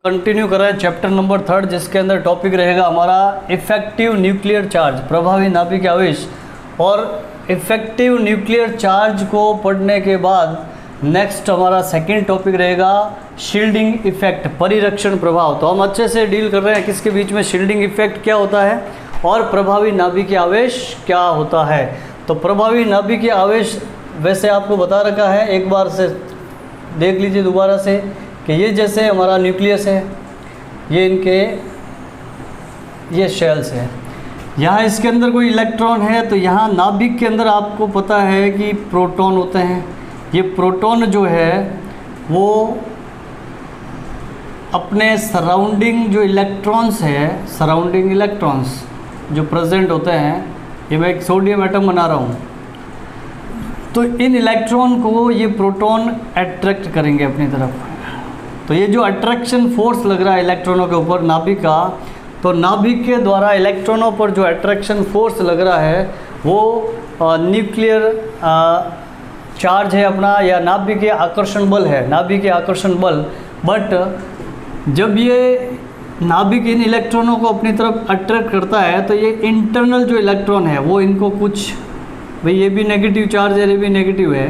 Continue कर रहे हैं चैप्टर नंबर 3 जिसके अंदर टॉपिक रहेगा हमारा इफेक्टिव न्यूक्लियर चार्ज, प्रभावी नाभिक आवेश। और इफेक्टिव न्यूक्लियर चार्ज को पढ़ने के बाद नेक्स्ट हमारा सेकंड टॉपिक रहेगा शील्डिंग इफेक्ट, परिरक्षण प्रभाव। तो हम अच्छे से डील कर रहे हैं किसके बीच में, शील्डिंग इफेक्ट क्या होता है और प्रभावी नाभिकीय आवेश क्या होता है। तो प्रभावी नाभिकीय आवेश वैसे आपको बता रखा है, एक बार से देख लीजिए दोबारा से कि ये जैसे हमारा न्यूक्लियस है, ये इनके ये शेल्स है, यहाँ इसके अंदर कोई इलेक्ट्रॉन है तो यहाँ नाभिक के अंदर आपको पता है कि प्रोटॉन होते हैं। ये प्रोटॉन जो है वो अपने सराउंडिंग जो इलेक्ट्रॉन्स है, सराउंडिंग इलेक्ट्रॉन्स जो प्रेजेंट होते हैं, ये मैं एक सोडियम एटम बना रहा हूँ, तो इन इलेक्ट्रॉन को ये प्रोटॉन अट्रैक्ट करेंगे अपनी तरफ। तो ये जो अट्रैक्शन फोर्स लग रहा है इलेक्ट्रॉनों के ऊपर नाभिक का, तो नाभिक के द्वारा इलेक्ट्रॉनों पर जो अट्रैक्शन फोर्स लग रहा है वो न्यूक्लियर चार्ज है अपना, या नाभिकीय आकर्षण बल है, नाभिकीय आकर्षण बल। बट जब ये नाभिक इन इलेक्ट्रॉनों को अपनी तरफ अट्रैक्ट करता है तो ये इंटरनल जो इलेक्ट्रॉन है वो इनको कुछ, भाई ये भी नेगेटिव चार्ज है, ये भी नेगेटिव है,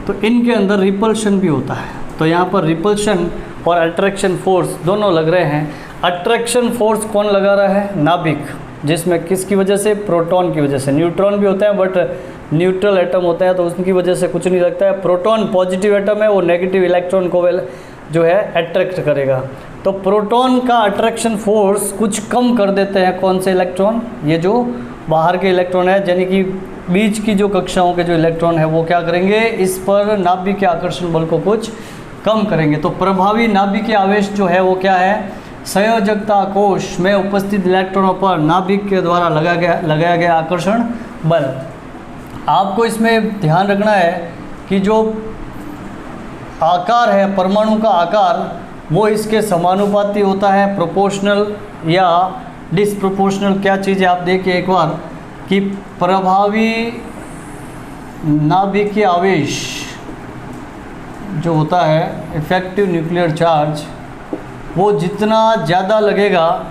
तो इनके अंदर रिपल्शन भी होता है। तो यहाँ पर रिपल्शन और अट्रैक्शन फोर्स दोनों लग रहे हैं। अट्रैक्शन फोर्स कौन लगा रहा है, नाभिक, जिसमें किसकी वजह से, प्रोटॉन की वजह से। न्यूट्रॉन भी होते हैं बट न्यूट्रल एटम होते हैं तो उसकी वजह से कुछ नहीं लगता है। प्रोटॉन पॉजिटिव एटम है, वो नेगेटिव इलेक्ट्रॉन को जो है अट्रैक्ट करेगा। तो प्रोटॉन का अट्रैक्शन फोर्स कुछ कम कर देते हैं कौन से इलेक्ट्रॉन, ये जो बाहर के इलेक्ट्रॉन है, यानी कि बीच की जो कक्षाओं के जो इलेक्ट्रॉन है वो क्या करेंगे, इस पर नाभिकीय आकर्षण बल को कुछ कम करेंगे। तो प्रभावी नाभिकीय आवेश जो है वो क्या है, संयोजकता कोश में उपस्थित इलेक्ट्रॉनों पर नाभिक के द्वारा लगाया गया आकर्षण बल। आपको इसमें ध्यान रखना है कि जो आकार है, परमाणु का आकार, वो इसके समानुपाती होता है, प्रोपोर्शनल या डिसप्रोपोर्शनल। क्या चीज़ है आप देखिए एक बार कि प्रभावी नाभिकीय आवेश जो होता है, इफेक्टिव न्यूक्लियर चार्ज, वो जितना ज़्यादा लगेगा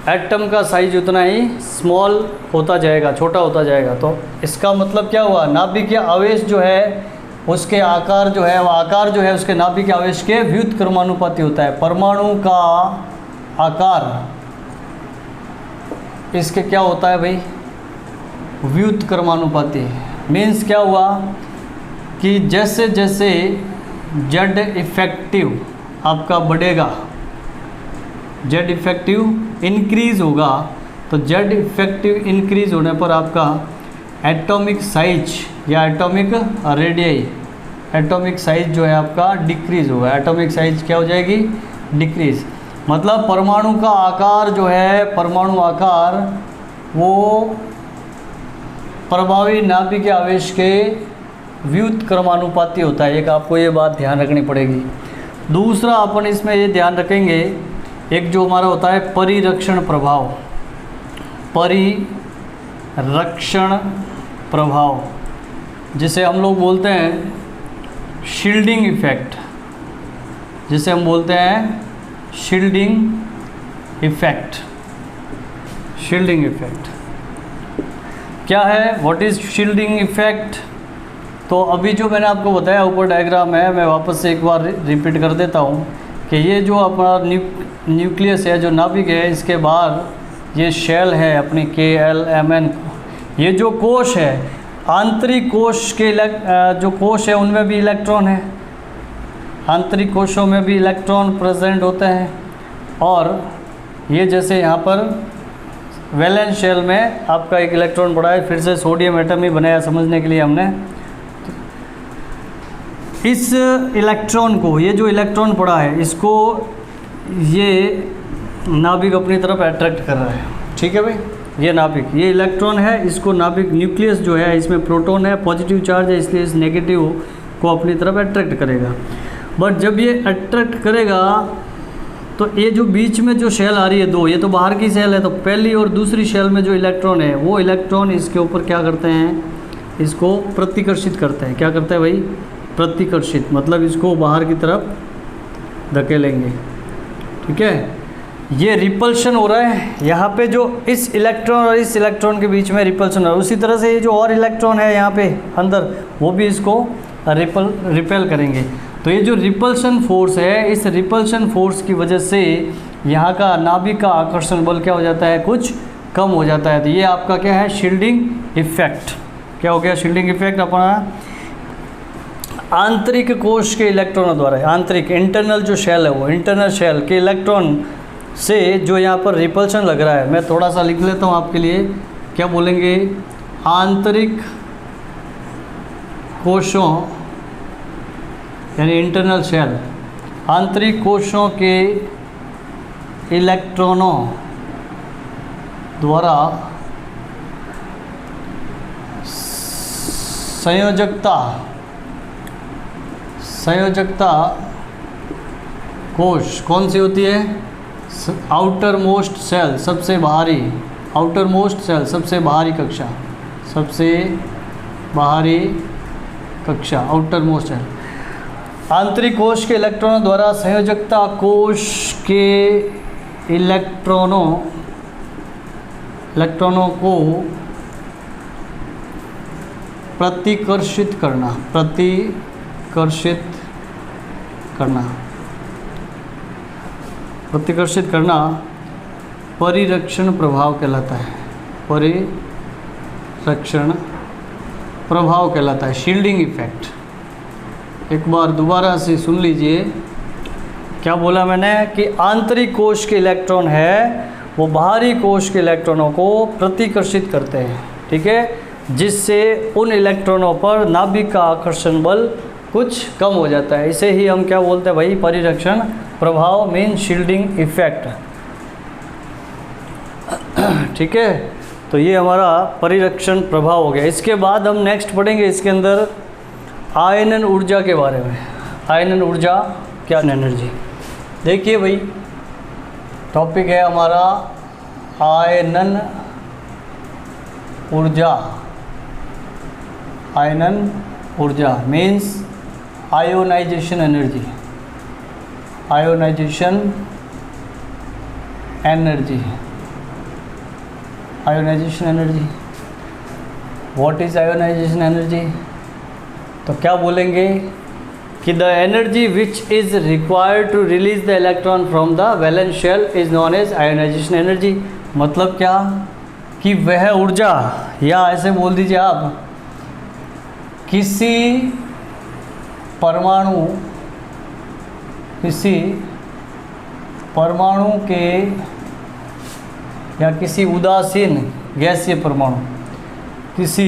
एटम का साइज उतना ही स्मॉल होता जाएगा, छोटा होता जाएगा। तो इसका मतलब क्या हुआ, नाभिकीय आवेश जो है उसके आकार जो है, वो आकार जो है उसके नाभिकीय आवेश के व्युत्क्रमानुपाती होता है। परमाणु का आकार इसके क्या होता है भाई, व्युत्क्रमानुपाती। मीन्स क्या हुआ कि जैसे जैसे जेड इफेक्टिव आपका बढ़ेगा, जेड इफेक्टिव इंक्रीज़ होगा, तो जेड इफेक्टिव इंक्रीज़ होने पर आपका एटॉमिक साइज या एटॉमिक रेडियस, एटॉमिक साइज जो है आपका डिक्रीज़ होगा। एटॉमिक साइज क्या हो जाएगी, डिक्रीज़। मतलब परमाणु का आकार जो है, परमाणु आकार वो प्रभावी नाभिकीय आवेश के व्युत्क्रमानुपाती होता है। एक आपको ये बात ध्यान रखनी पड़ेगी। दूसरा अपन इसमें ये ध्यान रखेंगे, एक जो हमारा होता है परिरक्षण प्रभाव, परिरक्षण प्रभाव जिसे हम लोग बोलते हैं शील्डिंग इफेक्ट, जिसे हम बोलते हैं शील्डिंग इफेक्ट। शील्डिंग इफेक्ट क्या है, व्हाट इज़ शील्डिंग इफेक्ट। तो अभी जो मैंने आपको बताया ऊपर डायग्राम है, मैं वापस से एक बार रिपीट कर देता हूँ कि ये जो अपना न्यूक्लियस है, जो नाभिक है, इसके बाहर ये शेल है अपनी KLMN। ये जो कोश है, आंतरिक कोश के जो कोश है उनमें भी इलेक्ट्रॉन है, आंतरिक कोशों में भी इलेक्ट्रॉन प्रेजेंट होते हैं। और ये जैसे यहाँ पर वैलेंस शेल में आपका एक इलेक्ट्रॉन पड़ा है, फिर से सोडियम एटम ही बनाया समझने के लिए हमने। इस इलेक्ट्रॉन को, ये जो इलेक्ट्रॉन पड़ा है, इसको ये नाभिक अपनी तरफ अट्रैक्ट कर रहा है। ठीक है भाई, ये नाभिक, ये इलेक्ट्रॉन है, इसको नाभिक, न्यूक्लियस जो है इसमें प्रोटॉन है, पॉजिटिव चार्ज है, इसलिए इस नेगेटिव को अपनी तरफ अट्रैक्ट करेगा। बट जब ये अट्रैक्ट करेगा तो ये जो बीच में जो शेल आ रही है दो, ये तो बाहर की शेल है, तो पहली और दूसरी शेल में जो इलेक्ट्रॉन है वो इलेक्ट्रॉन इसके ऊपर क्या करते हैं, इसको प्रतिकर्षित करते हैं। क्या करते हैं भाई, प्रतिकर्षित, मतलब इसको बाहर की तरफ धकेलेंगे। ठीक है, ये रिपल्शन हो रहा है यहाँ पे, जो इस इलेक्ट्रॉन और इस इलेक्ट्रॉन के बीच में रिपल्शन हो रहा है। उसी तरह से ये जो और इलेक्ट्रॉन है यहाँ पे अंदर, वो भी इसको रिपेल करेंगे। तो ये जो रिपल्शन फोर्स है, इस रिपल्शन फोर्स की वजह से यहाँ का नाभिक का आकर्षण बल क्या हो जाता है, कुछ कम हो जाता है। तो ये आपका क्या है, शील्डिंग इफेक्ट। क्या हो गया, शील्डिंग इफेक्ट अपना आंतरिक कोश के इलेक्ट्रॉनों द्वारा, आंतरिक इंटरनल जो शेल है, वो इंटरनल शेल के इलेक्ट्रॉन से जो यहाँ पर रिपल्शन लग रहा है, मैं थोड़ा सा लिख लेता हूँ आपके लिए। क्या बोलेंगे, आंतरिक कोशों यानी इंटरनल शेल, आंतरिक कोशों के इलेक्ट्रॉनों द्वारा संयोजकता कोश कौन सी होती है, आउटर मोस्ट सेल, सबसे बाहरी, आउटर मोस्ट सेल, सबसे बाहरी कक्षा, सबसे बाहरी कक्षा, आउटर मोस्ट सेल। आंतरिक कोश के इलेक्ट्रॉनों द्वारा संयोजकता कोश के इलेक्ट्रॉनों को प्रतिकर्षित करना परिरक्षण प्रभाव कहलाता है, परिरक्षण प्रभाव कहलाता है, शील्डिंग इफेक्ट। एक बार दोबारा से सुन लीजिए, क्या बोला मैंने कि आंतरिक कोश के इलेक्ट्रॉन है वो बाहरी कोश के इलेक्ट्रॉनों को प्रतिकर्षित करते हैं। ठीक है, जिससे उन इलेक्ट्रॉनों पर नाभिक का आकर्षण बल कुछ कम हो जाता है। इसे ही हम क्या बोलते हैं भाई, परिरक्षण प्रभाव, मीन शील्डिंग इफेक्ट। ठीक है, तो ये हमारा परिरक्षण प्रभाव हो गया। इसके बाद हम नेक्स्ट पढ़ेंगे इसके अंदर आयनन ऊर्जा के बारे में। आयनन ऊर्जा क्या, एनर्जी। देखिए भाई, टॉपिक है हमारा आयनन ऊर्जा। आयनन means ionisation energy, ionisation energy, ionisation energy. What is ionisation energy? तो क्या बोलेंगे कि the energy which is required to release the electron from the valence shell is known as ionisation energy. मतलब क्या कि वह ऊर्जा, या ऐसे बोल दीजिए आप, किसी परमाणु के या किसी उदासीन गैसीय परमाणु, किसी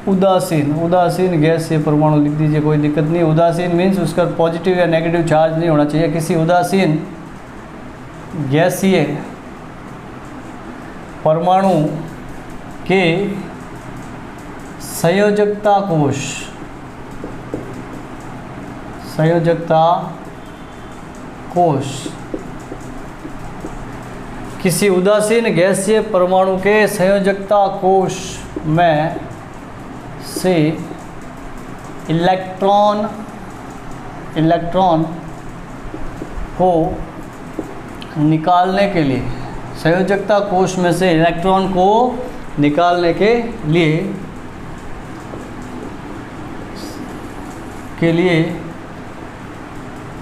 उदासीन गैसीय परमाणु लिख दीजिए, कोई दिक्कत नहीं। उदासीन मीन्स उसका पॉजिटिव या नेगेटिव चार्ज नहीं होना चाहिए। किसी उदासीन गैसीय परमाणु के संयोजकता कोश, किसी उदासीन गैसीय परमाणु के संयोजकता कोश में से इलेक्ट्रॉन को निकालने के लिए, संयोजकता कोश में से इलेक्ट्रॉन को निकालने के लिए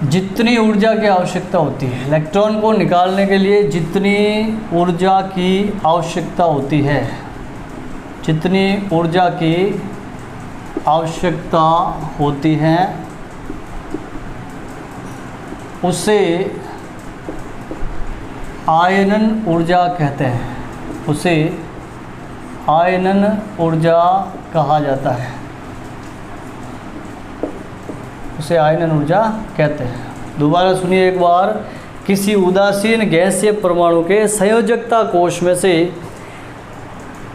जितनी ऊर्जा की आवश्यकता होती है, इलेक्ट्रॉन को निकालने के लिए जितनी ऊर्जा की आवश्यकता होती है, जितनी ऊर्जा की आवश्यकता होती है उसे आयनन ऊर्जा कहते हैं, उसे आयनन ऊर्जा कहा जाता है, उसे आयनन ऊर्जा कहते हैं। दोबारा सुनिए एक बार, किसी उदासीन गैसीय परमाणु के संयोजकता कोश में से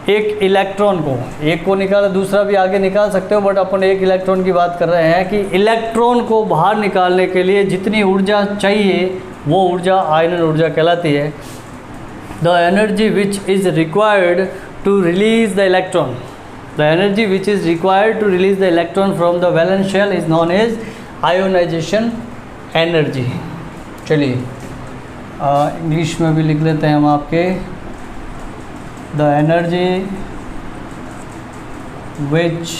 एक इलेक्ट्रॉन को, एक को निकाला, दूसरा भी आगे निकाल सकते हो, बट अपन एक इलेक्ट्रॉन की बात कर रहे हैं कि इलेक्ट्रॉन को बाहर निकालने के लिए जितनी ऊर्जा चाहिए वो ऊर्जा आयनन ऊर्जा कहलाती है। The energy which is required to release the electron, the energy which is required to release the electron from the valence shell is known as ionization energy, चलिए इंग्लिश में भी लिख लेते हैं हम आपके, the energy which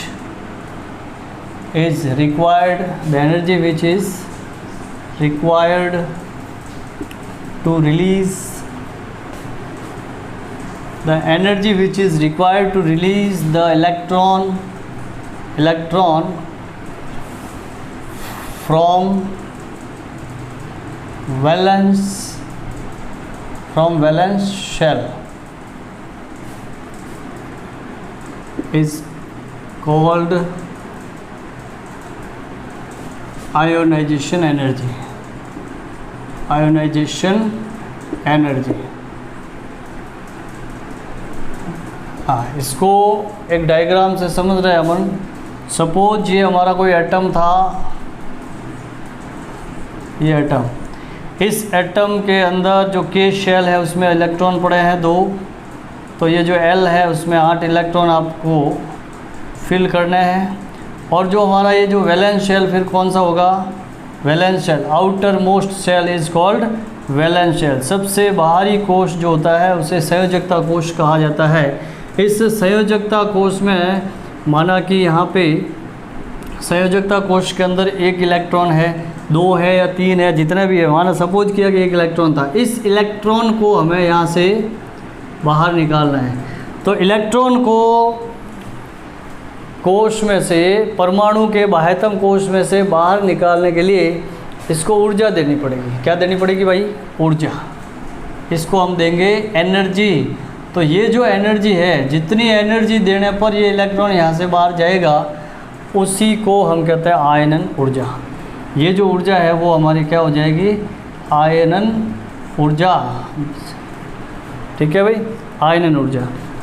is required, the energy which is required to release, the energy which is required to release the electron from valence shell is called ionization energy. हाँ, इसको एक डायग्राम से समझ रहे हैं अमन। सपोज ये हमारा कोई एटम था, ये एटम, इस एटम के अंदर जो के शेल है उसमें इलेक्ट्रॉन पड़े हैं 2, तो ये जो L है उसमें 8 इलेक्ट्रॉन आपको फिल करने हैं। और जो हमारा ये जो वैलेंस शेल फिर कौन सा होगा, valence shell, outermost shell is called valence shell. सबसे बाहरी कोश जो होता है उसे संयोजकता कोश कहा जाता है। इस संयोजकता कोश में माना कि यहाँ पे संयोजकता कोश के अंदर 1 इलेक्ट्रॉन है, 2 है या 3 है, जितना भी है, माना सपोज किया कि 1 इलेक्ट्रॉन था, इस इलेक्ट्रॉन को हमें यहाँ से बाहर निकालना है। तो इलेक्ट्रॉन को कोश में से, परमाणु के बाह्यतम कोश में से बाहर निकालने के लिए इसको ऊर्जा देनी पड़ेगी। क्या देनी पड़ेगी भाई, ऊर्जा। इसको हम देंगे एनर्जी। तो ये जो एनर्जी है, जितनी एनर्जी देने पर ये इलेक्ट्रॉन यहाँ से बाहर जाएगा, उसी को हम कहते हैं आयनन ऊर्जा। ये जो ऊर्जा है वो हमारी क्या हो जाएगी, आयनन ऊर्जा। ठीक है भाई, आयनन ऊर्जा।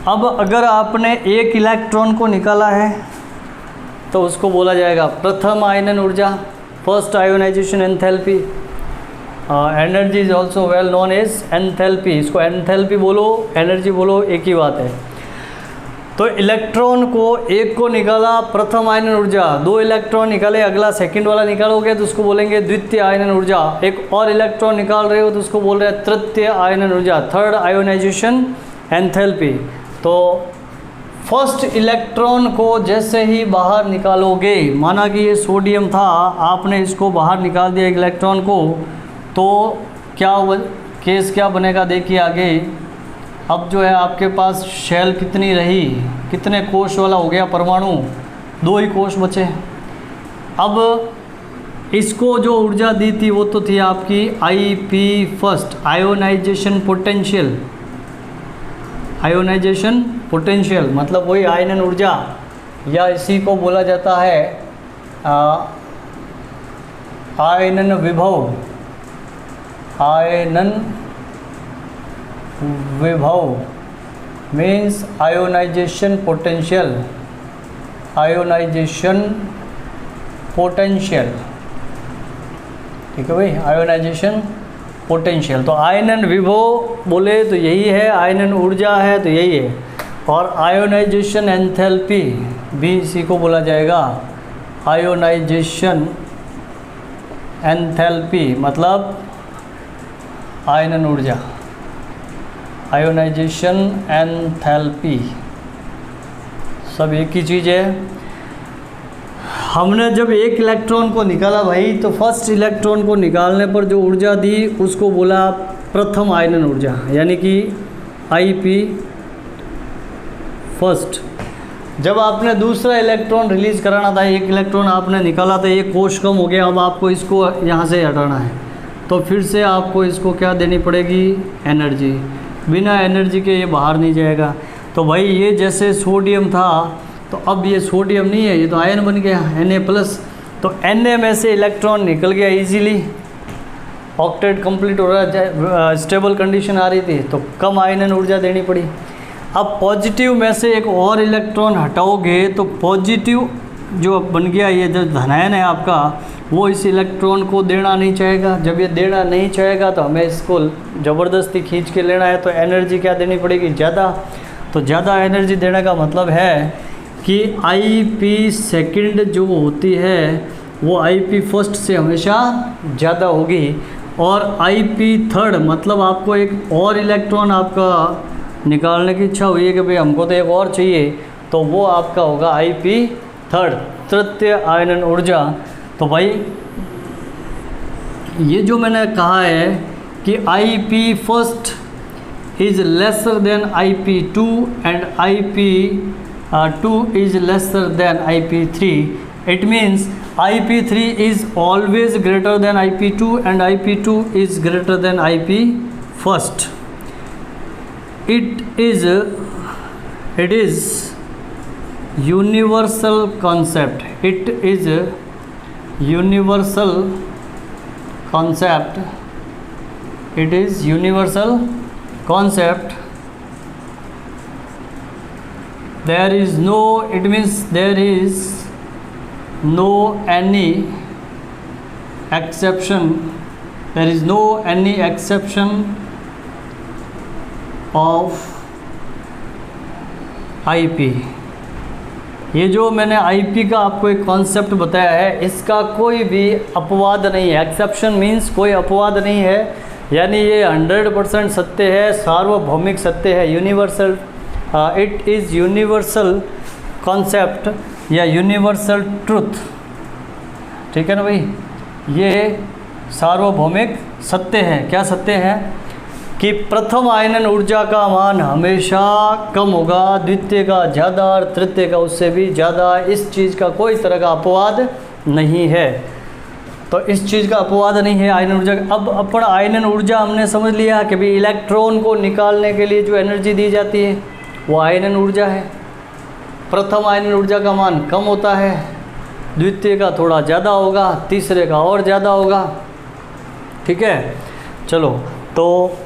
अब अगर आपने 1 इलेक्ट्रॉन को निकाला है तो उसको बोला जाएगा प्रथम आयनन ऊर्जा, first ionisation enthalpy. Energy is also well known as enthalpy. इसको एंथैल्पी बोलो, एनर्जी बोलो, एक ही बात है। तो इलेक्ट्रॉन को 1 को निकाला, प्रथम आयनन ऊर्जा। 2 इलेक्ट्रॉन निकाले, अगला सेकंड वाला निकालोगे तो उसको बोलेंगे द्वितीय आयनन ऊर्जा। एक और इलेक्ट्रॉन निकाल रहे हो तो उसको बोल रहे हैं तृतीय आयनन ऊर्जा, थर्ड आयोनाइजेशन एंथैल्पी। तो फर्स्ट इलेक्ट्रॉन को जैसे ही बाहर निकालोगे, माना कि ये सोडियम था, आपने इसको बाहर निकाल दिया 1 इलेक्ट्रॉन को, तो क्या केस क्या बनेगा देखिए आगे। अब जो है आपके पास शेल कितनी रही, कितने कोश वाला हो गया परमाणु, 2 ही कोश बचे। अब इसको जो ऊर्जा दी थी वो तो थी आपकी IP first, ionization potential. Ionization potential मतलब वही आयनन ऊर्जा, या इसी को बोला जाता है आयनन विभव। आयनन विभव means ionization potential. Ionization potential, ठीक है भाई, आयोनाइजेशन पोटेंशियल। तो आयनन विभव बोले तो यही है, आयनन ऊर्जा है तो यही है। और आयोनाइजेशन एंथैल्पी भी इसी को बोला जाएगा। आयोनाइजेशन एंथैल्पी मतलब आयनन ऊर्जा, आयोनाइजेशन एंथैल्पी, सब एक ही चीज़ है। हमने जब 1 इलेक्ट्रॉन को निकाला भाई, तो फर्स्ट इलेक्ट्रॉन को निकालने पर जो ऊर्जा दी उसको बोला प्रथम आयनन ऊर्जा, यानी कि IP फर्स्ट। जब आपने दूसरा इलेक्ट्रॉन रिलीज़ कराना था, 1 इलेक्ट्रॉन आपने निकाला था, 1 कोश कम हो गया, अब आपको इसको यहाँ से हटाना है, तो फिर से आपको इसको क्या देनी पड़ेगी, एनर्जी। बिना एनर्जी के ये बाहर नहीं जाएगा। तो भाई ये जैसे सोडियम था, तो अब ये सोडियम नहीं है, ये तो आयन बन गया Na+। तो Na में से इलेक्ट्रॉन निकल गया इजीली, ऑक्टेट कंप्लीट हो रहा है, स्टेबल कंडीशन आ रही थी, तो कम आयनन ऊर्जा देनी पड़ी। अब पॉजिटिव में से एक और इलेक्ट्रॉन हटाओगे तो पॉजिटिव जो बन गया, ये जो धनायन है आपका, वो इस इलेक्ट्रॉन को देना नहीं चाहेगा। जब ये देना नहीं चाहेगा तो हमें इसको ज़बरदस्ती खींच के लेना है, तो एनर्जी क्या देनी पड़ेगी, ज़्यादा। तो ज़्यादा एनर्जी देने का मतलब है कि IP सेकंड जो होती है वो IP फर्स्ट से हमेशा ज़्यादा होगी। और IP3 मतलब आपको एक और इलेक्ट्रॉन आपका निकालने की इच्छा हुई है कि भाई हमको तो एक और चाहिए, तो वो आपका होगा IP3 तृतीय आयनन ऊर्जा। तो भाई ये जो मैंने कहा है कि IP1 is lesser than IP2 and IP2 is lesser than IP3, it means IP3 is always greater than IP2 and IP2 is greater than IP1. It is universal concept. It is a universal concept. It is universal concept. There is no, it means there is no any exception. There is no any exception of IP. ये जो मैंने IP का आपको एक concept बताया है, इसका कोई भी अपवाद नहीं है। एक्सेप्शन मीन्स कोई अपवाद नहीं है, यानी ये 100% सत्य है, सार्वभौमिक सत्य है, universal. It is universal concept या यूनिवर्सल ट्रुथ, ठीक है ना भाई। ये सार्वभौमिक सत्य है। क्या सत्य है कि प्रथम आयनन ऊर्जा का मान हमेशा कम होगा, द्वितीय का ज़्यादा और तृतीय का उससे भी ज़्यादा। इस चीज़ का कोई तरह का अपवाद नहीं है। तो इस चीज़ का अपवाद नहीं है आयनन ऊर्जा। अब अपन आयनन ऊर्जा हमने समझ लिया कि भाई इलेक्ट्रॉन को निकालने के लिए जो एनर्जी दी जाती है वो आयनन ऊर्जा है। प्रथम आयनन ऊर्जा का मान कम होता है, द्वितीय का थोड़ा ज़्यादा होगा, तीसरे का और ज़्यादा होगा, ठीक है। चलो, तो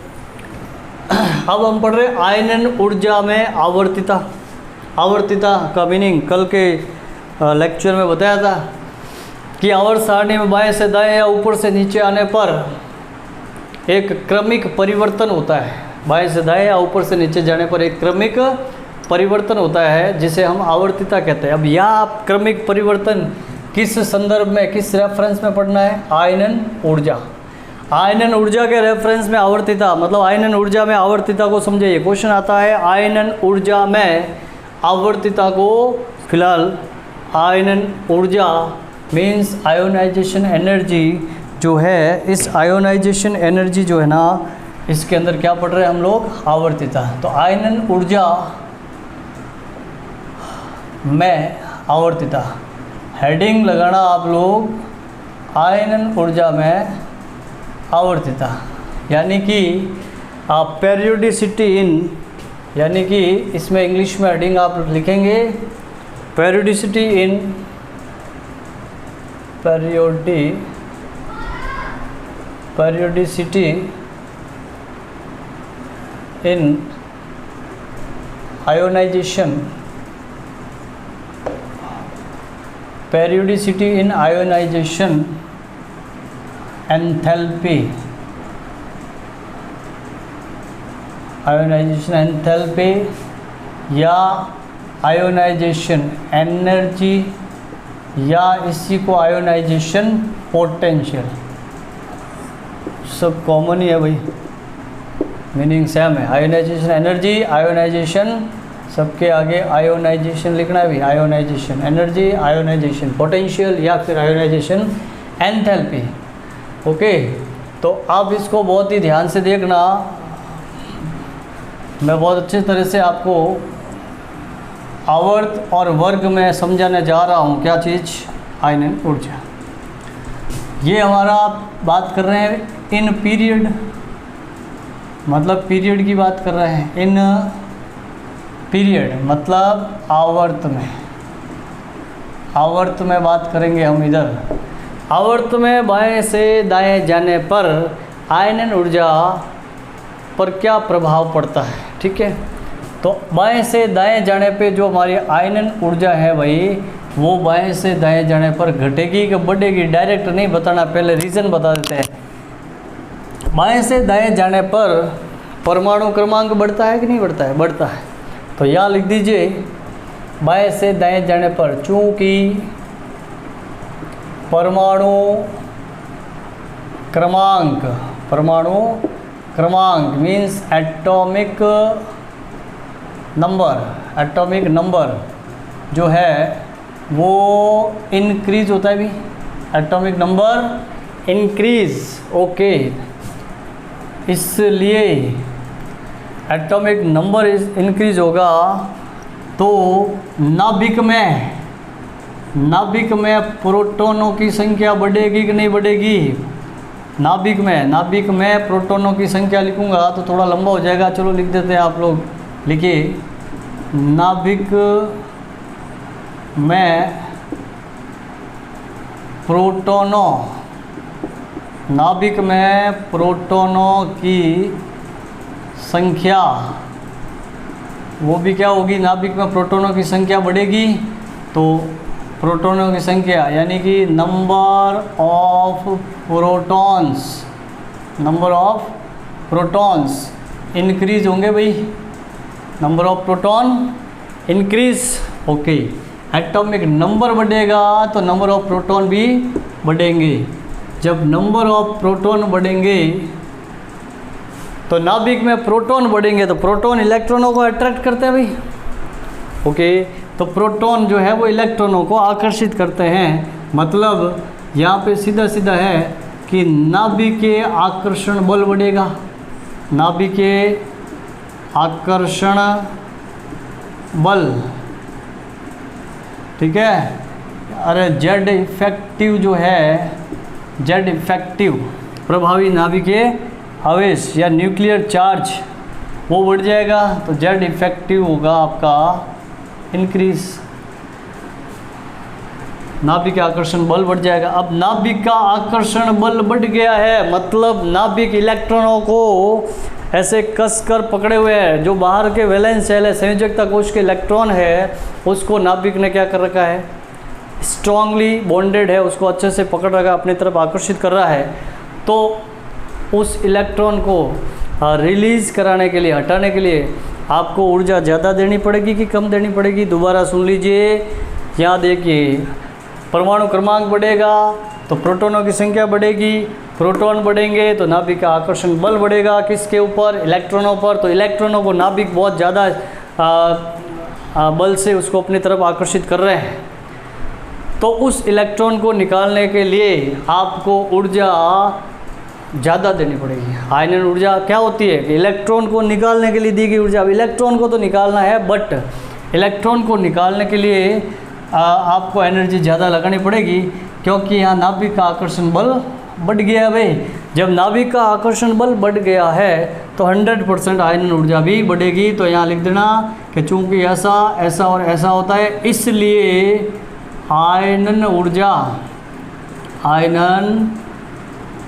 अब हम पढ़ रहे आयनन ऊर्जा में आवर्तिता। आवर्तिता का मीनिंग कल के लेक्चर में बताया था कि आवर्त सारणी में बाएं से दाएं या ऊपर से नीचे आने पर एक क्रमिक परिवर्तन होता है। बाएं से दाएं या ऊपर से नीचे जाने पर एक क्रमिक परिवर्तन होता है जिसे हम आवर्तिता कहते हैं। अब यह क्रमिक परिवर्तन किस संदर्भ में, किस रेफरेंस में पढ़ना है? आयनन ऊर्जा। आयनन ऊर्जा के रेफरेंस में आवर्तिता, मतलब आयनन ऊर्जा में आवर्तिता को समझिए। क्वेश्चन आता है आयनन ऊर्जा में आवर्तिता को। फिलहाल आयनन ऊर्जा मीन्स आयोनाइजेशन एनर्जी जो है, इस आयोनाइजेशन एनर्जी जो है ना, इसके अंदर क्या पढ़ रहे हैं हम लोग? आवर्तिता। तो आयनन ऊर्जा में आवर्तिता, हेडिंग लगाना आप लोग, आयनन ऊर्जा में आवर्तिता, यानी कि आप पेरियोडिसिटी इन, यानी कि इसमें इंग्लिश में हेडिंग आप लिखेंगे पेरियोडिसिटी इन, पेरियोडिसिटी इन आयोनाइजेशन, पेरियोडिसिटी इन आयोनाइजेशन एंथैल्पी, आयोनाइजेशन एंथैल्पी या आयोनाइजेशन एनर्जी या इसी को आयोनाइजेशन पोटेंशियल, सब कॉमन ही है भाई, मीनिंग सेम है। आयोनाइजेशन एनर्जी, आयोनाइजेशन, सबके आगे आयोनाइजेशन लिखना है भी, आयोनाइजेशन एनर्जी, आयोनाइजेशन पोटेंशियल या फिर आयोनाइजेशन एंथैल्पी। ओके, तो आप इसको बहुत ही ध्यान से देखना। मैं बहुत अच्छे तरह से आपको आवर्त और वर्ग में समझाने जा रहा हूँ। क्या चीज़? आयनन ऊर्जा। ये हमारा बात कर रहे हैं इन पीरियड, मतलब पीरियड की बात कर रहे हैं। इन पीरियड मतलब आवर्त में, आवर्त में बात करेंगे हम। इधर आवर्त में बाएं से दाएं जाने पर आयनन ऊर्जा पर क्या प्रभाव पड़ता है, ठीक है। तो बाएं से दाएं जाने पे जो हमारी आयनन ऊर्जा है भाई, वो बाएं से दाएं जाने पर घटेगी कि बढ़ेगी, डायरेक्ट नहीं बताना, पहले रीज़न बता देते हैं। बाएं से दाएं जाने पर परमाणु क्रमांक बढ़ता है कि नहीं बढ़ता है? बढ़ता है। तो यहाँ लिख दीजिए बाएं से दाएं जाने पर, चूँकि परमाणु क्रमांक, परमाणु क्रमांक मीन्स एटॉमिक नंबर जो है वो इंक्रीज होता है भी, एटॉमिक नंबर इंक्रीज, ओके। इसलिए एटॉमिक नंबर इंक्रीज होगा तो नाभिक में प्रोटॉनों की संख्या बढ़ेगी कि नहीं बढ़ेगी? नाभिक में प्रोटॉनों की संख्या लिखूंगा तो थोड़ा लंबा हो जाएगा, चलो लिख देते हैं, आप लोग लिखिए। नाभिक में प्रोटॉनों की संख्या, वो भी क्या होगी? नाभिक में प्रोटॉनों की संख्या बढ़ेगी तो प्रोटॉनों की संख्या यानी कि नंबर ऑफ प्रोटॉन्स इंक्रीज होंगे भाई, number of proton increase, okay. Atomic number बढ़ेगा तो नंबर ऑफ प्रोटॉन भी बढ़ेंगे। जब नंबर ऑफ प्रोटॉन बढ़ेंगे तो नाभिक में प्रोटॉन बढ़ेंगे तो प्रोटॉन इलेक्ट्रॉनों को अट्रैक्ट करते हैं भाई, ओके। तो प्रोटॉन जो है वो इलेक्ट्रॉनों को आकर्षित करते हैं। मतलब यहाँ पे सीधा सीधा है कि नाभिकीय आकर्षण बल बढ़ेगा, नाभिकीय आकर्षण बल, ठीक है। अरे जेड इफेक्टिव जो है, जेड इफेक्टिव प्रभावी नाभिकीय आवेश या न्यूक्लियर चार्ज वो बढ़ जाएगा तो जेड इफेक्टिव होगा आपका इंक्रीज, नाभिक आकर्षण बल बढ़ जाएगा। अब नाभिक का आकर्षण बल बढ़ गया है मतलब नाभिक इलेक्ट्रॉनों को ऐसे कसकर पकड़े हुए है। जो बाहर के वैलेंस शेल है, संयोजकता कोश के इलेक्ट्रॉन है, उसको नाभिक ने क्या कर रखा है? स्ट्रांगली बॉन्डेड है, उसको अच्छे से पकड़ रखा है, अपनी तरफ आकर्षित कर रहा है। तो उस इलेक्ट्रॉन को रिलीज़ कराने के लिए, हटाने के लिए आपको ऊर्जा ज़्यादा देनी पड़ेगी कि कम देनी पड़ेगी? दोबारा सुन लीजिए, यहाँ देखिए, परमाणु क्रमांक बढ़ेगा तो प्रोटॉनों की संख्या बढ़ेगी, प्रोटॉन बढ़ेंगे तो नाभिक का आकर्षण बल बढ़ेगा, किसके ऊपर? इलेक्ट्रॉनों पर। तो इलेक्ट्रॉनों को नाभिक बहुत ज़्यादा बल से उसको अपनी तरफ आकर्षित कर रहे हैं। तो उस इलेक्ट्रॉन को निकालने के लिए आपको ऊर्जा ज़्यादा देनी पड़ेगी। आयनन ऊर्जा क्या होती है कि इलेक्ट्रॉन को निकालने के लिए दी गई ऊर्जा। अब इलेक्ट्रॉन को तो निकालना है, बट इलेक्ट्रॉन को निकालने के लिए आपको एनर्जी ज़्यादा लगानी पड़ेगी, क्योंकि यहाँ नाभिक का आकर्षण बल बढ़ गया है भाई। जब नाभिक का आकर्षण बल बढ़ गया है तो 100% आयनन ऊर्जा भी बढ़ेगी। तो यहाँ लिख देना कि चूँकि ऐसा ऐसा और ऐसा होता है, इसलिए आयनन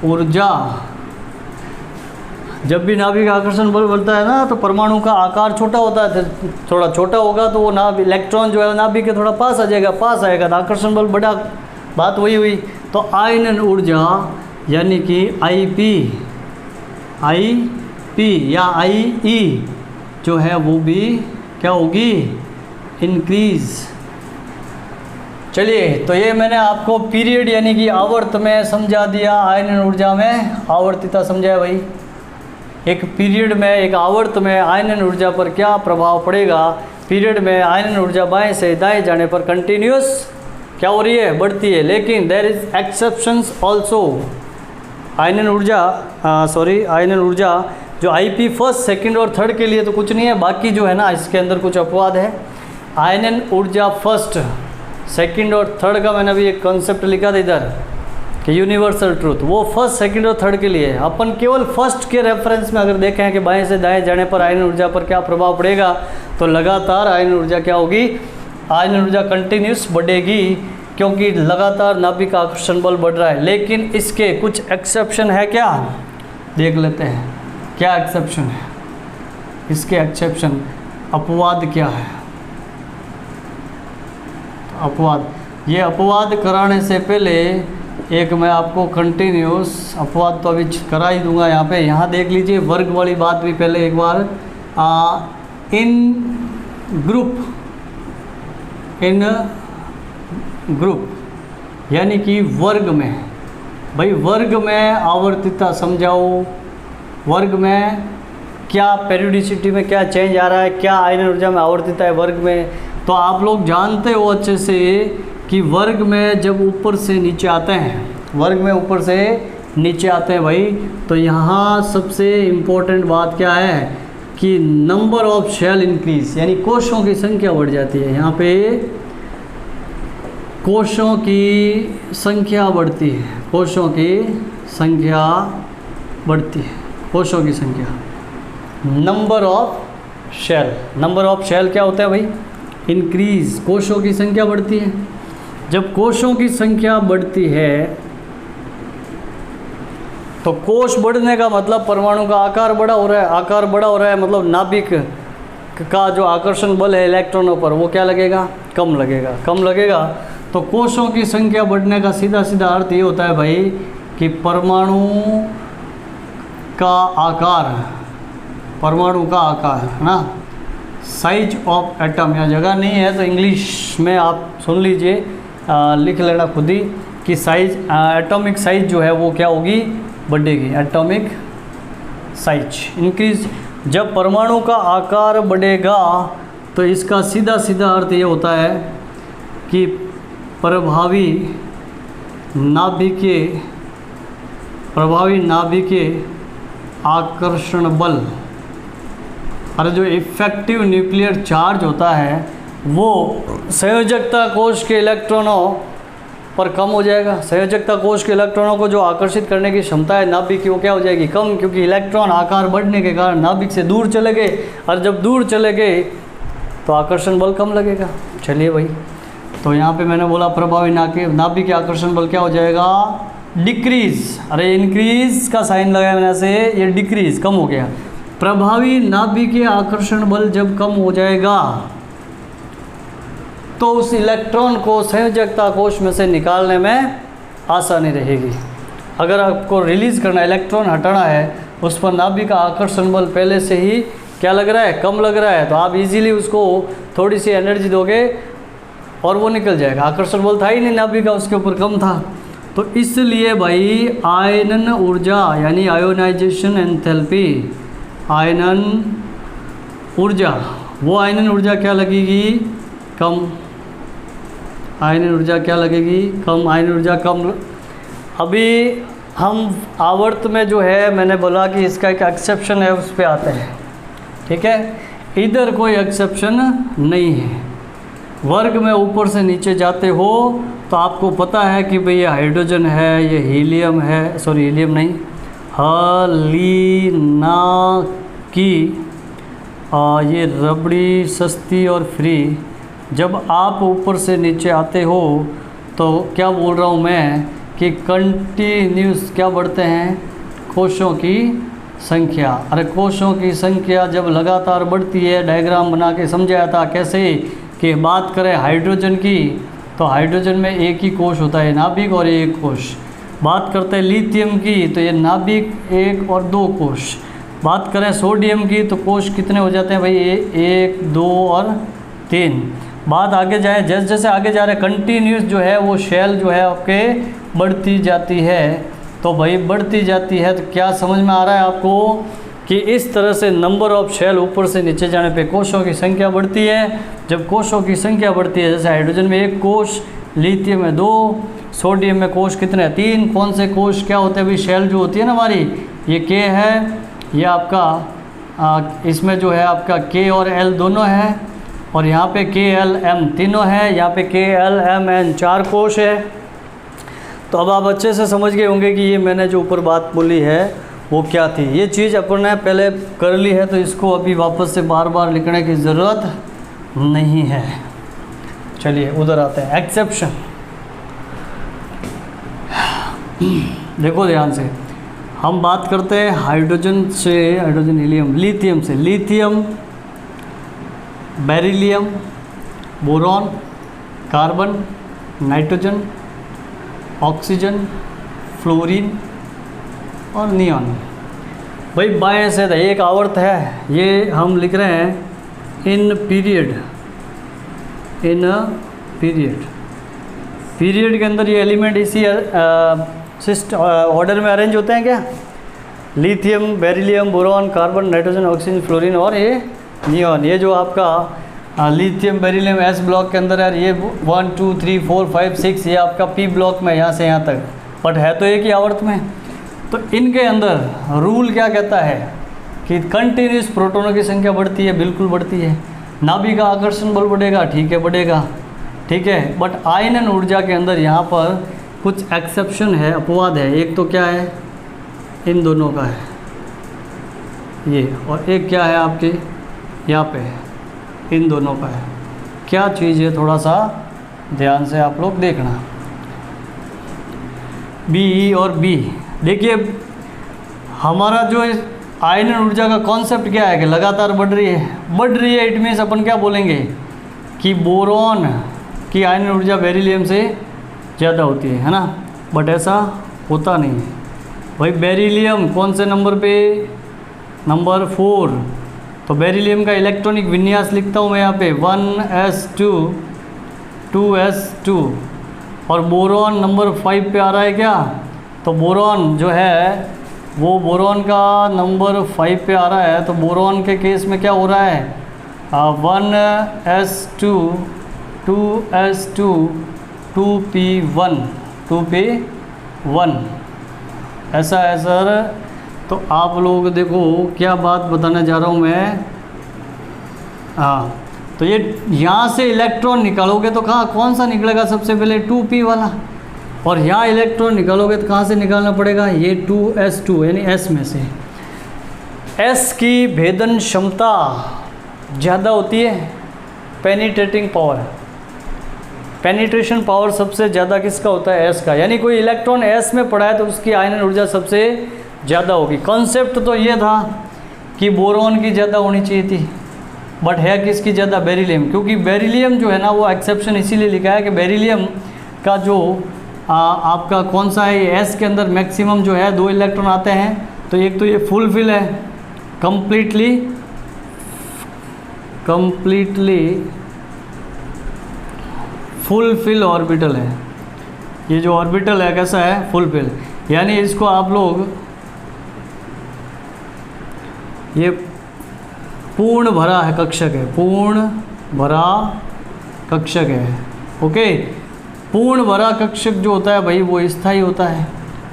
ऊर्जा जब भी नाभिक आकर्षण बल बढ़ता है ना तो परमाणु का आकार छोटा होता है, थोड़ा छोटा होगा तो वो इलेक्ट्रॉन जो है नाभिक के थोड़ा पास आ जाएगा, पास आएगा तो आकर्षण बल बढ़ा, बात वही हुई। तो आयनन ऊर्जा यानी कि आईपी या आईई जो है वो भी क्या होगी? इंक्रीज। चलिए, तो ये मैंने आपको पीरियड यानी कि आवर्त में समझा दिया, आयनन ऊर्जा में आवर्तिता समझाया भाई। एक पीरियड में, एक आवर्त में आयनन ऊर्जा पर क्या प्रभाव पड़ेगा? पीरियड में आयनन ऊर्जा बाएं से दाएं जाने पर कंटिन्यूस क्या हो रही है? बढ़ती है। लेकिन देयर इज एक्सेप्शंस ऑल्सो। आयनन ऊर्जा जो आईपी फर्स्ट, सेकंड और थर्ड के लिए तो कुछ नहीं है, बाकी जो है ना इसके अंदर कुछ अपवाद है। आयनन ऊर्जा फर्स्ट, सेकंड और थर्ड का मैंने अभी एक कॉन्सेप्ट लिखा था इधर कि यूनिवर्सल ट्रूथ, वो फर्स्ट, सेकंड और थर्ड के लिए है। अपन केवल फर्स्ट के रेफरेंस में अगर देखें कि बाएं से दाएं जाने पर आयनन ऊर्जा पर क्या प्रभाव पड़ेगा, तो लगातार आयनन ऊर्जा क्या होगी? आयनन ऊर्जा कंटिन्यूस बढ़ेगी, क्योंकि लगातार नाभिक का आकर्षण बल बढ़ रहा है। लेकिन इसके कुछ एक्सेप्शन है क्या? देख लेते हैं क्या एक्सेप्शन है इसके। एक्सेप्शन, अपवाद क्या है? अपवाद, ये अपवाद कराने से पहले एक मैं आपको कंटिन्यूस अपवाद तो अभी करा ही दूंगा। यहाँ देख लीजिए, वर्ग वाली बात भी पहले एक बार। इन ग्रुप यानी कि वर्ग में, भाई वर्ग में आवर्तिता समझाओ, वर्ग में क्या पेरियोडिसिटी में क्या चेंज आ रहा है, क्या आयनन ऊर्जा में आवर्तिता है वर्ग में। तो आप लोग जानते हो अच्छे से कि वर्ग में जब ऊपर से नीचे आते हैं, वर्ग में ऊपर से नीचे आते हैं भाई, तो यहाँ सबसे इम्पोर्टेंट बात क्या है कि नंबर ऑफ शेल इंक्रीज, यानी कोशों की संख्या बढ़ जाती है। यहाँ पे कोशों की संख्या बढ़ती है, कोशों की संख्या बढ़ती है, कोशों की संख्या, number of shell, number of shell क्या होता है भाई, इंक्रीज, कोशों की संख्या बढ़ती है। जब कोशों की संख्या बढ़ती है तो कोश बढ़ने का मतलब परमाणु का आकार बड़ा हो रहा है, आकार बड़ा हो रहा है, मतलब नाभिक का जो आकर्षण बल है इलेक्ट्रॉनों पर वो क्या लगेगा, कम लगेगा, कम लगेगा। तो कोशों की संख्या बढ़ने का सीधा सीधा अर्थ ये होता है भाई कि परमाणु का आकार, परमाणु का आकार है ना, साइज ऑफ एटम, या जगह नहीं है तो इंग्लिश में आप सुन लीजिए, लिख लेना खुद ही कि साइज, एटॉमिक साइज जो है वो क्या होगी, बढ़ेगी, एटॉमिक साइज इंक्रीज। जब परमाणु का आकार बढ़ेगा तो इसका सीधा सीधा अर्थ ये होता है कि प्रभावी नाभिकीय आकर्षण बल, और जो इफेक्टिव न्यूक्लियर चार्ज होता है वो संयोजकता कोश के इलेक्ट्रॉनों पर कम हो जाएगा। संयोजकता कोश के इलेक्ट्रॉनों को जो आकर्षित करने की क्षमता है नाभिक की वो क्या हो जाएगी, कम, क्योंकि इलेक्ट्रॉन आकार बढ़ने के कारण नाभिक से दूर चले गए, और जब दूर चले गए तो आकर्षण बल कम लगेगा। चलिए भाई, तो यहाँ पे मैंने बोला प्रभावी नाभिक के आकर्षण बल क्या हो जाएगा, डिक्रीज, अरे इंक्रीज का साइन लगाया मैंने से, ये डिक्रीज, कम हो गया। प्रभावी नाभिकीय आकर्षण बल जब कम हो जाएगा तो उस इलेक्ट्रॉन को संयोजकता कोश में से निकालने में आसानी रहेगी। अगर आपको रिलीज़ करना, इलेक्ट्रॉन हटाना है, उस पर नाभिक का आकर्षण बल पहले से ही क्या लग रहा है, कम लग रहा है, तो आप इजीली उसको थोड़ी सी एनर्जी दोगे और वो निकल जाएगा। आकर्षण बल था ही नहीं नाभिक का, उसके ऊपर कम था। तो इसलिए भाई आयनन ऊर्जा यानी आयोनाइजेशन एंथैल्पी, आयनन ऊर्जा, वो आयनन ऊर्जा क्या लगेगी, कम, आयनन ऊर्जा क्या लगेगी, कम, आयनन ऊर्जा कम। अभी हम आवर्त में जो है मैंने बोला कि इसका एक एक्सेप्शन है, उस पर आते हैं, ठीक है। इधर कोई एक्सेप्शन नहीं है। वर्ग में ऊपर से नीचे जाते हो तो आपको पता है कि भाई ये हाइड्रोजन है, ये हीलियम है, सॉरी हीलियम नहीं, हलीना की, ये रबड़ी, सस्ती और फ्री। जब आप ऊपर से नीचे आते हो तो क्या बोल रहा हूँ मैं कि कंटिन्यूस क्या बढ़ते हैं, कोशों की संख्या। अरे कोशों की संख्या जब लगातार बढ़ती है, डायग्राम बना के समझाया था कैसे कि बात करें हाइड्रोजन की तो हाइड्रोजन में एक ही कोश होता है, नाभिक और एक कोश। बात करते हैं लिथियम की तो ये नाभिक, एक और दो कोश। बात करें सोडियम की तो कोश कितने हो जाते हैं भाई, एक, दो और तीन। बात आगे जाए, जैसे जैसे आगे जा रहे कंटिन्यूस जो है वो शेल जो है आपके बढ़ती जाती है। तो भाई बढ़ती जाती है तो क्या समझ में आ रहा है आपको कि इस तरह से नंबर ऑफ शेल ऊपर से नीचे जाने पे कोशों की संख्या बढ़ती है। जब कोशों की संख्या बढ़ती है, जैसे हाइड्रोजन में एक कोश, लिथियम में दो, सोडियम में कोश कितने हैं, तीन। कौन से कोश क्या होते हैं भाई, शेल जो होती है ना हमारी, ये के है, ये आपका इसमें जो है आपका के और एल दोनों है, और यहाँ पे के एल एम तीनों है, यहाँ पे के एल एम एन चार कोश है। तो अब आप अच्छे से समझ गए होंगे कि ये मैंने जो ऊपर बात बोली है वो क्या थी। ये चीज़ अपन ने पहले कर ली है तो इसको अभी वापस से बार बार लिखने की ज़रूरत नहीं है। चलिए उधर आते हैं, एक्सेप्शन। देखो ध्यान से, हम बात करते हैं हाइड्रोजन से, हाइड्रोजन हीलियम, लिथियम से, lithium, beryllium, boron, carbon, nitrogen, oxygen, fluorine और नियॉन। भाई बाएं से एक आवर्त है, ये हम लिख रहे हैं in period, in period. Period के अंदर ये एलिमेंट इसी ऑर्डर में अरेंज होते हैं क्या? Lithium, beryllium, boron, carbon, nitrogen, oxygen, fluorine और ये नियॉन। ये जो आपका लिथियम बेरिलियम एस ब्लॉक के अंदर है, ये 1 2 3 4 5 6 ये आपका पी ब्लॉक में यहाँ से यहाँ तक, बट है तो एक ही आवर्त में। तो इनके अंदर रूल क्या कहता है कि कंटिन्यूस प्रोटॉनों की संख्या बढ़ती है, बिल्कुल बढ़ती है। नाभिक का आकर्षण बल बढ़ेगा, ठीक है बढ़ेगा, ठीक है। बट आयनन ऊर्जा के अंदर यहाँ पर कुछ एक्सेप्शन है, अपवाद है। एक तो क्या है, इन दोनों का है ये, और एक क्या है आपके यहाँ पे इन दोनों का है। क्या चीज़ है, थोड़ा सा ध्यान से आप लोग देखना। बी और बी, देखिए हमारा जो आयनन ऊर्जा का कॉन्सेप्ट क्या है कि लगातार बढ़ रही है। इट मीन्स अपन क्या बोलेंगे कि बोरॉन की आयनन ऊर्जा बेरिलियम से ज़्यादा होती है ना, बट ऐसा होता नहीं है भाई। बेरिलियम कौन से नंबर पे, नंबर 4। तो बेरिलियम का इलेक्ट्रॉनिक विन्यास लिखता हूँ मैं यहाँ पे 1s2 2s2, और बोरॉन नंबर 5 पे आ रहा है क्या? तो बोरॉन जो है वो बोरॉन का नंबर 5 पे आ रहा है। तो बोरॉन के केस में क्या हो रहा है, 1s2 2s2 2p1 2p1, ऐसा है सर। तो आप लोग देखो क्या बात बताने जा रहा हूँ मैं। हाँ, तो ये यहाँ से इलेक्ट्रॉन निकालोगे तो कहाँ कौन सा निकलेगा सबसे पहले, 2p वाला, और यहाँ इलेक्ट्रॉन निकालोगे तो कहाँ से निकालना पड़ेगा, ये 2s2 यानी s में से। s की भेदन क्षमता ज़्यादा होती है, पेनिट्रेटिंग पावर, पेनिट्रेशन पावर सबसे ज़्यादा किसका होता है, s का। यानी कोई इलेक्ट्रॉन s में पड़ा है तो उसकी आयनन ऊर्जा सबसे ज़्यादा होगी। कॉन्सेप्ट तो ये था कि बोरॉन की ज़्यादा होनी चाहिए थी, बट है किसकी ज़्यादा, बेरिलियम। क्योंकि बेरिलियम जो है ना वो एक्सेप्शन इसीलिए लिखा है कि बेरिलियम का जो आपका कौन सा है, एस के अंदर मैक्सिमम जो है 2 इलेक्ट्रॉन आते हैं। तो एक तो ये फुलफिल है, कंप्लीटली फुलफिल ऑर्बिटल है। ये जो ऑर्बिटल है कैसा है, फुलफिल, यानी इसको आप लोग ये पूर्ण भरा है कक्षक है, पूर्ण भरा कक्षक है। ओके, पूर्ण भरा कक्षक जो होता है भाई वो स्थायी होता है,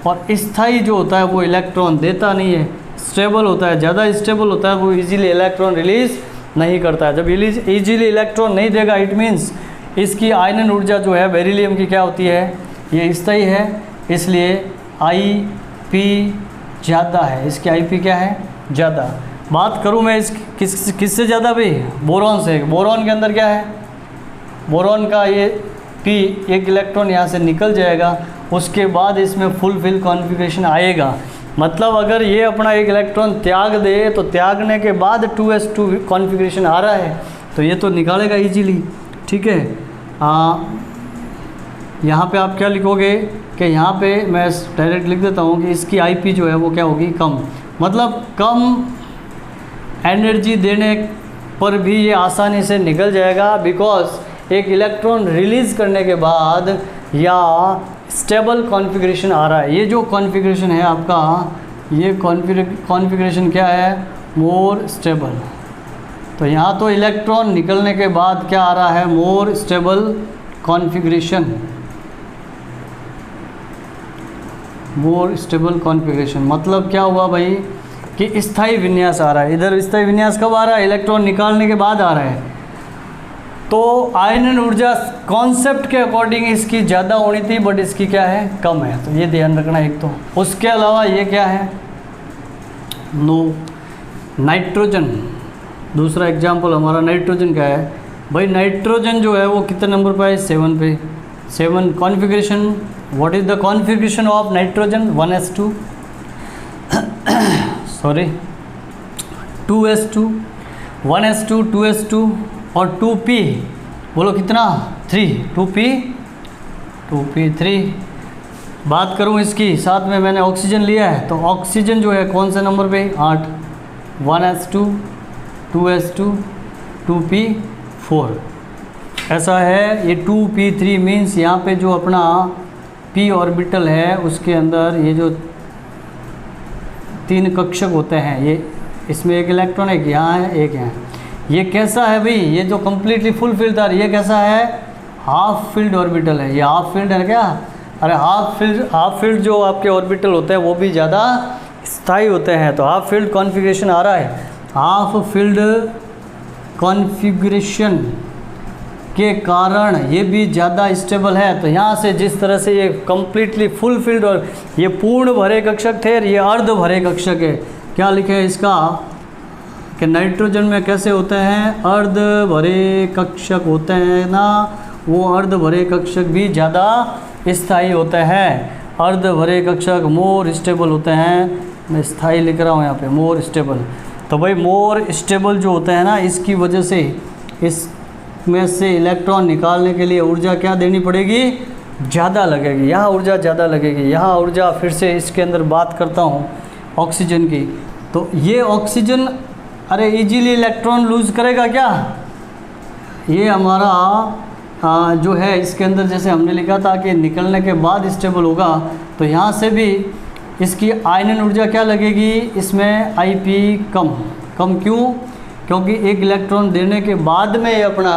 और स्थायी जो होता है वो इलेक्ट्रॉन देता नहीं है, स्टेबल होता है, ज़्यादा स्टेबल होता है, वो इजीली इलेक्ट्रॉन रिलीज नहीं करता है। जब इजीली इलेक्ट्रॉन नहीं देगा इट मीन्स इसकी आयनन ऊर्जा जो है बेरिलियम की क्या होती है, ये स्थायी है, इसलिए IP ज़्यादा है, इसकी IP क्या है, ज़्यादा। बात करूँ मैं किससे ज़्यादा भाई, बोरॉन से। बोरॉन के अंदर क्या है, बोरॉन का ये P एक इलेक्ट्रॉन यहाँ से निकल जाएगा, उसके बाद इसमें फुलफिल कॉन्फ़िगरेशन आएगा। मतलब अगर ये अपना एक इलेक्ट्रॉन त्याग दे तो त्यागने के बाद 2s2 कॉन्फ़िगरेशन आ रहा है तो ये तो निकालेगा इजीली, ठीक है। यहाँ पे आप क्या लिखोगे कि यहाँ पे मैं डायरेक्ट लिख देता हूँ कि इसकी IP जो है वो क्या होगी, कम। मतलब कम एनर्जी देने पर भी ये आसानी से निकल जाएगा, बिकॉज एक इलेक्ट्रॉन रिलीज़ करने के बाद या स्टेबल कॉन्फ़िगरेशन आ रहा है। ये जो कॉन्फ़िगरेशन है आपका, ये कॉन्फ़िगरेशन क्या है, मोर स्टेबल। तो यहाँ तो इलेक्ट्रॉन निकलने के बाद क्या आ रहा है, more stable configuration, more stable configuration. मतलब क्या हुआ भाई कि स्थायी विन्यास आ रहा है। इधर स्थायी विन्यास कब आ रहा है, इलेक्ट्रॉन निकालने के बाद आ रहा है। तो आयनन ऊर्जा कॉन्सेप्ट के अकॉर्डिंग इसकी ज़्यादा होनी थी, बट इसकी क्या है, कम है। तो ये ध्यान रखना एक तो। उसके अलावा ये क्या है, नो नाइट्रोजन। दूसरा एग्जाम्पल हमारा नाइट्रोजन का है भाई। नाइट्रोजन जो है वो कितने नंबर पर है, 7 पे। 7 configuration. What is the configuration of nitrogen, 1s2 sorry 2s2, 1s2 2s2 और 2p, बोलो कितना, 3, 2p3। बात करूँ इसकी, साथ में मैंने ऑक्सीजन लिया है, तो ऑक्सीजन जो है कौन से नंबर पे, 8, 1s2 2s2 2p4, ऐसा है। ये 2p3 मीन्स यहाँ पे जो अपना p ऑर्बिटल है उसके अंदर ये जो 3 कक्षक होते हैं, ये इसमें एक इलेक्ट्रॉन एक यहाँ है एक यहाँ। ये कैसा है भाई, ये जो कम्प्लीटली फुल फिल्ड था, ये कैसा है, हाफ फिल्ड ऑर्बिटल है। ये हाफ फिल्ड है क्या, अरे हाफ फील्ड जो आपके ऑर्बिटल होते हैं वो भी ज़्यादा स्थायी होते हैं। तो हाफ फील्ड कॉन्फ़िगरेशन आ रहा है, हाफ फील्ड कॉन्फ़िगरेशन के कारण ये भी ज़्यादा स्टेबल है। तो यहाँ से जिस तरह से ये कम्प्लीटली फुल फील्ड और ये पूर्ण भरे कक्षक थे, ये अर्ध भरे कक्षक है। क्या लिखे है इसका कि नाइट्रोजन में कैसे होते हैं, अर्ध भरे कक्षक होते हैं ना, वो अर्ध भरे कक्षक भी ज़्यादा स्थायी होते हैं। अर्ध भरे कक्षक मोर स्टेबल होते हैं, मैं स्थायी लिख रहा हूँ यहाँ पे, मोर स्टेबल। तो भाई मोर स्टेबल जो होते हैं ना, इसकी वजह से इसमें से इलेक्ट्रॉन निकालने के लिए ऊर्जा क्या देनी पड़ेगी, ज़्यादा लगेगी। यहाँ ऊर्जा ज़्यादा लगेगी, यहाँ ऊर्जा फिर से इसके अंदर बात करता हूँ ऑक्सीजन की। तो ये ऑक्सीजन अरे इजीली इलेक्ट्रॉन लूज़ करेगा क्या, ये हमारा जो है इसके अंदर जैसे हमने लिखा था कि निकलने के बाद स्टेबल होगा। तो यहाँ से भी इसकी आयनन ऊर्जा क्या लगेगी, इसमें Ip कम क्यों, क्योंकि एक इलेक्ट्रॉन देने के बाद में ये अपना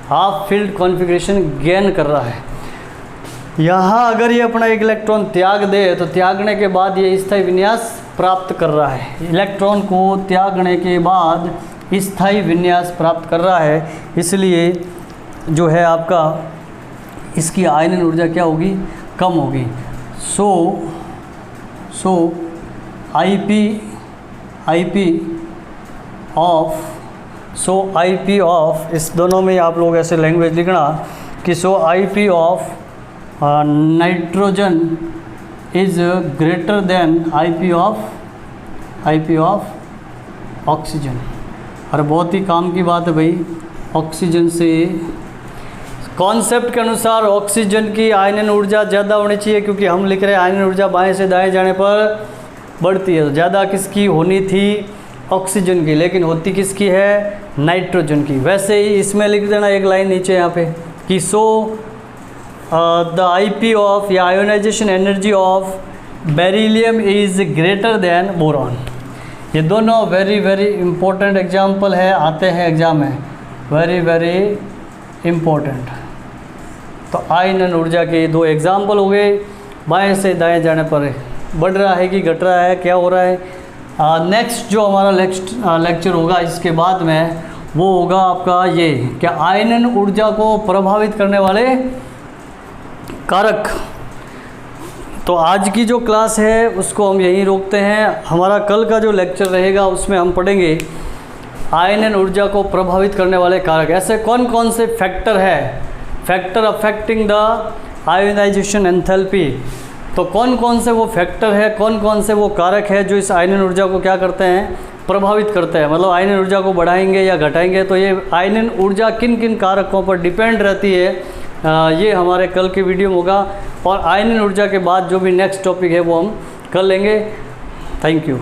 हाफ फील्ड कॉन्फ़िगरेशन गेन कर रहा है। यहाँ अगर ये अपना एक इलेक्ट्रॉन त्याग दे तो त्यागने के बाद ये स्थायी विन्यास प्राप्त कर रहा है, इलेक्ट्रॉन को त्यागने के बाद स्थायी विन्यास प्राप्त कर रहा है। इसलिए जो है आपका इसकी आयनन ऊर्जा क्या होगी, कम होगी। सो Ip ऑफ इस दोनों में आप लोग ऐसे लैंग्वेज लिखना कि Ip of nitrogen is greater then Ip of oxygen. और बहुत ही काम की बात है भाई, ऑक्सीजन से कॉन्सेप्ट के अनुसार ऑक्सीजन की आयनन ऊर्जा ज़्यादा होनी चाहिए, क्योंकि हम लिख रहे हैं आयनन ऊर्जा बाएं से दाएं जाने पर बढ़ती है। ज़्यादा किसकी होनी थी, ऑक्सीजन की, लेकिन होती किसकी है, नाइट्रोजन की। वैसे ही इसमें लिख देना एक लाइन नीचे यहाँ पे कि द Ip ऑफ या ionisation energy of beryllium is greater than boron. ये दोनों वेरी वेरी इंपॉर्टेंट एग्जाम्पल है, आते हैं एग्जाम में, वेरी वेरी इम्पोर्टेंट। तो आयनन ऊर्जा के 2 एग्जाम्पल हो गए, बाएं से दाएं जाने पर बढ़ रहा है कि घट रहा है, क्या हो रहा है। नेक्स्ट जो हमारा लेक्चर होगा इसके बाद में वो होगा आपका ये क्या, आयनन ऊर्जा को प्रभावित करने वाले कारक। तो आज की जो क्लास है उसको हम यहीं रोकते हैं। हमारा कल का जो लेक्चर रहेगा उसमें हम पढ़ेंगे आयनन ऊर्जा को प्रभावित करने वाले कारक। ऐसे कौन कौन से फैक्टर है, factor affecting the ionisation enthalpy. तो कौन कौन से वो फैक्टर है, कौन कौन से वो कारक है जो इस आयनन ऊर्जा को क्या करते हैं, प्रभावित करते हैं, मतलब आयनन ऊर्जा को बढ़ाएंगे या घटाएंगे। तो ये आयनन ऊर्जा किन किन कारकों पर डिपेंड रहती है, ये हमारे कल के वीडियो में होगा। और आयनन ऊर्जा के बाद जो भी नेक्स्ट टॉपिक है वो हम कर लेंगे। Thank you.